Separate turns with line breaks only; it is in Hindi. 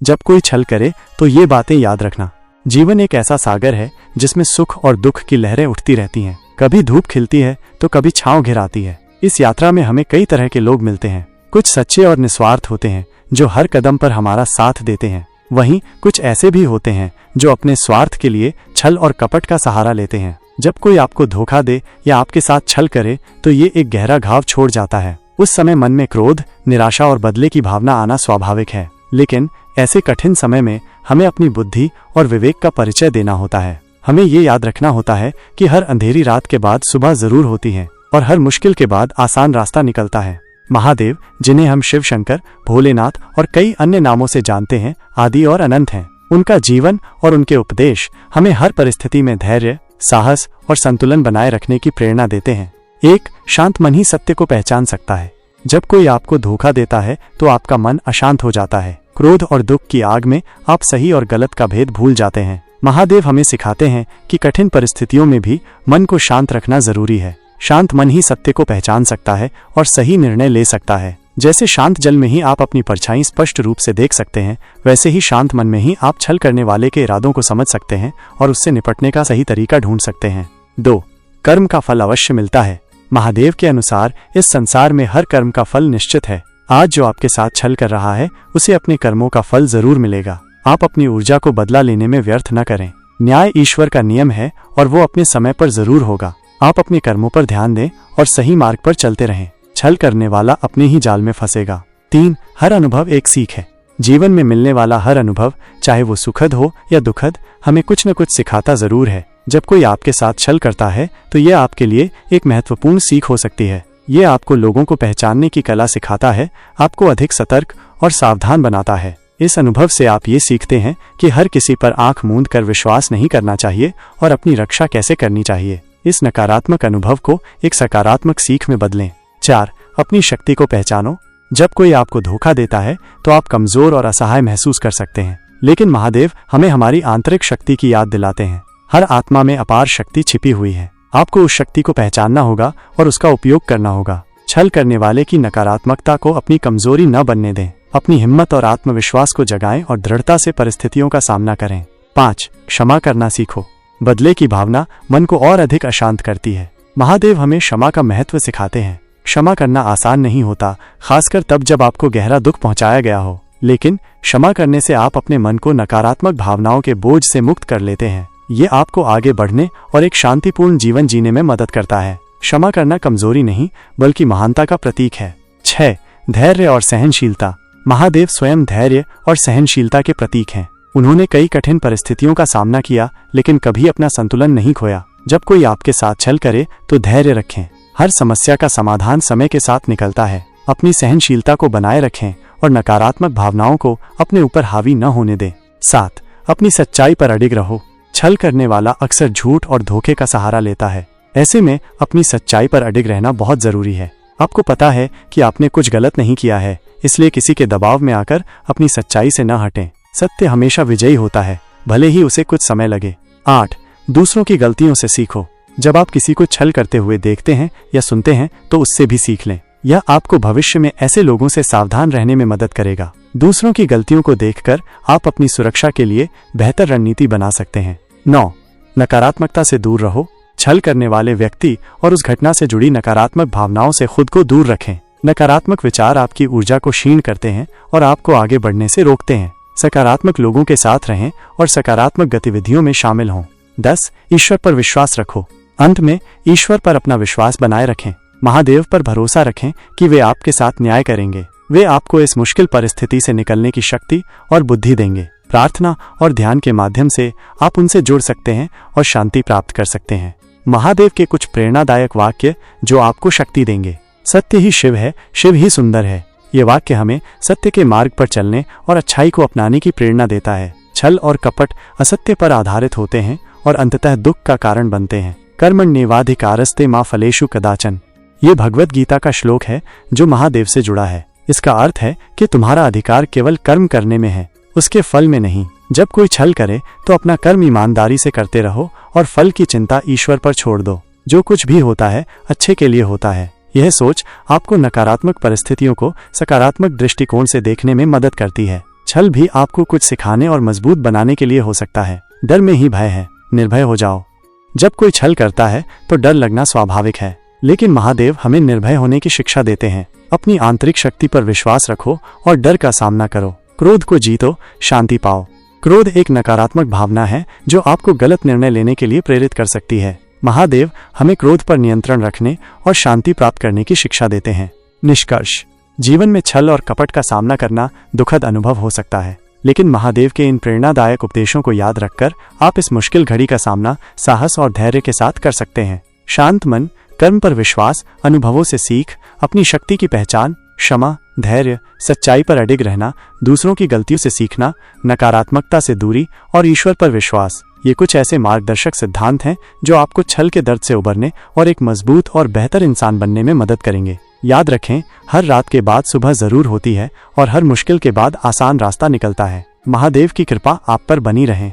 जब कोई छल करे तो ये बातें याद रखना। जीवन एक ऐसा सागर है जिसमें सुख और दुख की लहरें उठती रहती हैं। कभी धूप खिलती है तो कभी छांव घिराती है। इस यात्रा में हमें कई तरह के लोग मिलते हैं। कुछ सच्चे और निस्वार्थ होते हैं जो हर कदम पर हमारा साथ देते हैं। वहीं कुछ ऐसे भी होते हैं जो अपने स्वार्थ के लिए छल और कपट का सहारा लेते हैं। जब कोई आपको धोखा दे या आपके साथ छल करे तो ये एक गहरा घाव छोड़ जाता है। उस समय मन में क्रोध, निराशा और बदले की भावना आना स्वाभाविक है, लेकिन ऐसे कठिन समय में हमें अपनी बुद्धि और विवेक का परिचय देना होता है। हमें ये याद रखना होता है कि हर अंधेरी रात के बाद सुबह जरूर होती है और हर मुश्किल के बाद आसान रास्ता निकलता है। महादेव, जिन्हें हम शिव शंकर, भोलेनाथ और कई अन्य नामों से जानते हैं, आदि और अनंत हैं। उनका जीवन और उनके उपदेश हमें हर परिस्थिति में धैर्य, साहस और संतुलन बनाए रखने की प्रेरणा देते हैं। एक शांत मन ही सत्य को पहचान सकता है। जब कोई आपको धोखा देता है तो आपका मन अशांत हो जाता है। क्रोध और दुख की आग में आप सही और गलत का भेद भूल जाते हैं। महादेव हमें सिखाते हैं कि कठिन परिस्थितियों में भी मन को शांत रखना जरूरी है। शांत मन ही सत्य को पहचान सकता है और सही निर्णय ले सकता है। जैसे शांत जल में ही आप अपनी परछाई स्पष्ट रूप से देख सकते हैं, वैसे ही शांत मन में ही आप छल करने वाले के इरादों को समझ सकते हैं और उससे निपटने का सही तरीका ढूंढ सकते हैं। 2. कर्म का फल अवश्य मिलता है। महादेव के अनुसार इस संसार में हर कर्म का फल निश्चित है। आज जो आपके साथ छल कर रहा है उसे अपने कर्मों का फल जरूर मिलेगा। आप अपनी ऊर्जा को बदला लेने में व्यर्थ न करें। न्याय ईश्वर का नियम है और वो अपने समय पर जरूर होगा। आप अपने कर्मों पर ध्यान दें और सही मार्ग पर चलते रहें। छल करने वाला अपने ही जाल में फंसेगा। 3. हर अनुभव एक सीख है। जीवन में मिलने वाला हर अनुभव, चाहे वो सुखद हो या दुखद, हमें कुछ न कुछ सिखाता जरूर है। जब कोई आपके साथ छल करता है तो ये आपके लिए एक महत्वपूर्ण सीख हो सकती है। ये आपको लोगों को पहचानने की कला सिखाता है, आपको अधिक सतर्क और सावधान बनाता है। इस अनुभव से आप ये सीखते हैं कि हर किसी पर आंख मूंद कर विश्वास नहीं करना चाहिए और अपनी रक्षा कैसे करनी चाहिए। इस नकारात्मक अनुभव को एक सकारात्मक सीख में बदलें। 4. अपनी शक्ति को पहचानो। जब कोई आपको धोखा देता है तो आप कमजोर और असहाय महसूस कर सकते हैं, लेकिन महादेव हमें हमारी आंतरिक शक्ति की याद दिलाते हैं। हर आत्मा में अपार शक्ति छिपी हुई है। आपको उस शक्ति को पहचानना होगा और उसका उपयोग करना होगा। छल करने वाले की नकारात्मकता को अपनी कमजोरी न बनने दें। अपनी हिम्मत और आत्मविश्वास को जगाएं और दृढ़ता से परिस्थितियों का सामना करें। 5. क्षमा करना सीखो। बदले की भावना मन को और अधिक अशांत करती है। महादेव हमें क्षमा का महत्व सिखाते हैं। क्षमा करना आसान नहीं होता, खासकर तब जब आपको गहरा दुख पहुंचाया गया हो, लेकिन क्षमा करने से आप अपने मन को नकारात्मक भावनाओं के बोझ से मुक्त कर लेते हैं। ये आपको आगे बढ़ने और एक शांतिपूर्ण जीवन जीने में मदद करता है। क्षमा करना कमजोरी नहीं बल्कि महानता का प्रतीक है। 6. धैर्य और सहनशीलता। महादेव स्वयं धैर्य और सहनशीलता के प्रतीक हैं। उन्होंने कई कठिन परिस्थितियों का सामना किया, लेकिन कभी अपना संतुलन नहीं खोया। जब कोई आपके साथ छल करे तो धैर्य रखें। हर समस्या का समाधान समय के साथ निकलता है। अपनी सहनशीलता को बनाए रखें और नकारात्मक भावनाओं को अपने ऊपर हावी न होने दें। 7. अपनी सच्चाई पर अडिग रहो। छल करने वाला अक्सर झूठ और धोखे का सहारा लेता है। ऐसे में अपनी सच्चाई पर अडिग रहना बहुत जरूरी है। आपको पता है कि आपने कुछ गलत नहीं किया है, इसलिए किसी के दबाव में आकर अपनी सच्चाई से न हटें। सत्य हमेशा विजयी होता है, भले ही उसे कुछ समय लगे। 8. दूसरों की गलतियों से सीखो। जब आप किसी को छल करते हुए देखते हैं या सुनते हैं तो उससे भी सीख लें। यह आपको भविष्य में ऐसे लोगों से सावधान रहने में मदद करेगा। दूसरों की गलतियों को देखकर आप अपनी सुरक्षा के लिए बेहतर रणनीति बना सकते हैं। 9. नकारात्मकता से दूर रहो। छल करने वाले व्यक्ति और उस घटना से जुड़ी नकारात्मक भावनाओं से खुद को दूर रखें। नकारात्मक विचार आपकी ऊर्जा को क्षीण करते हैं और आपको आगे बढ़ने से रोकते हैं। सकारात्मक लोगों के साथ रहें और सकारात्मक गतिविधियों में शामिल हों। 10. ईश्वर पर विश्वास रखो। अंत में ईश्वर पर अपना विश्वास बनाए रखें। महादेव पर भरोसा रखें कि वे आपके साथ न्याय करेंगे। वे आपको इस मुश्किल परिस्थिति से निकलने की शक्ति और बुद्धि देंगे। प्रार्थना और ध्यान के माध्यम से आप उनसे जुड़ सकते हैं और शांति प्राप्त कर सकते हैं। महादेव के कुछ प्रेरणादायक वाक्य जो आपको शक्ति देंगे। सत्य ही शिव है, शिव ही सुंदर है। ये वाक्य हमें सत्य के मार्ग पर चलने और अच्छाई को अपनाने की प्रेरणा देता है। छल और कपट असत्य पर आधारित होते हैं और अंततः दुख का कारण बनते हैं। कर्मण्येवाधिकारस्ते मा फलेषु कदाचन। ये भगवत गीता का श्लोक है जो महादेव से जुड़ा है। इसका अर्थ है कि तुम्हारा अधिकार केवल कर्म करने में है, उसके फल में नहीं। जब कोई छल करे तो अपना कर्म ईमानदारी से करते रहो और फल की चिंता ईश्वर पर छोड़ दो। जो कुछ भी होता है अच्छे के लिए होता है। यह सोच आपको नकारात्मक परिस्थितियों को सकारात्मक दृष्टिकोण से देखने में मदद करती है। छल भी आपको कुछ सिखाने और मजबूत बनाने के लिए हो सकता है। डर में ही भय है, निर्भय हो जाओ। जब कोई छल करता है तो डर लगना स्वाभाविक है, लेकिन महादेव हमें निर्भय होने की शिक्षा देते हैं। अपनी आंतरिक शक्ति पर विश्वास रखो और डर का सामना करो। क्रोध को जीतो, शांति पाओ। क्रोध एक नकारात्मक भावना है जो आपको गलत निर्णय लेने के लिए प्रेरित कर सकती है। महादेव हमें क्रोध पर नियंत्रण रखने और शांति प्राप्त करने की शिक्षा देते हैं। निष्कर्ष, जीवन में छल और कपट का सामना करना दुखद अनुभव हो सकता है, लेकिन महादेव के इन प्रेरणादायक उपदेशों को याद रखकर आप इस मुश्किल घड़ी का सामना साहस और धैर्य के साथ कर सकते हैं। शांत मन, कर्म पर विश्वास, अनुभवों से सीख, अपनी शक्ति की पहचान, क्षमा, धैर्य, सच्चाई पर अडिग रहना, दूसरों की गलतियों से सीखना, नकारात्मकता से दूरी और ईश्वर पर विश्वास, ये कुछ ऐसे मार्गदर्शक सिद्धांत हैं जो आपको छल के दर्द से उबरने और एक मजबूत और बेहतर इंसान बनने में मदद करेंगे। याद रखें, हर रात के बाद सुबह जरूर होती है और हर मुश्किल के बाद आसान रास्ता निकलता है। महादेव की कृपा आप पर बनी रहे।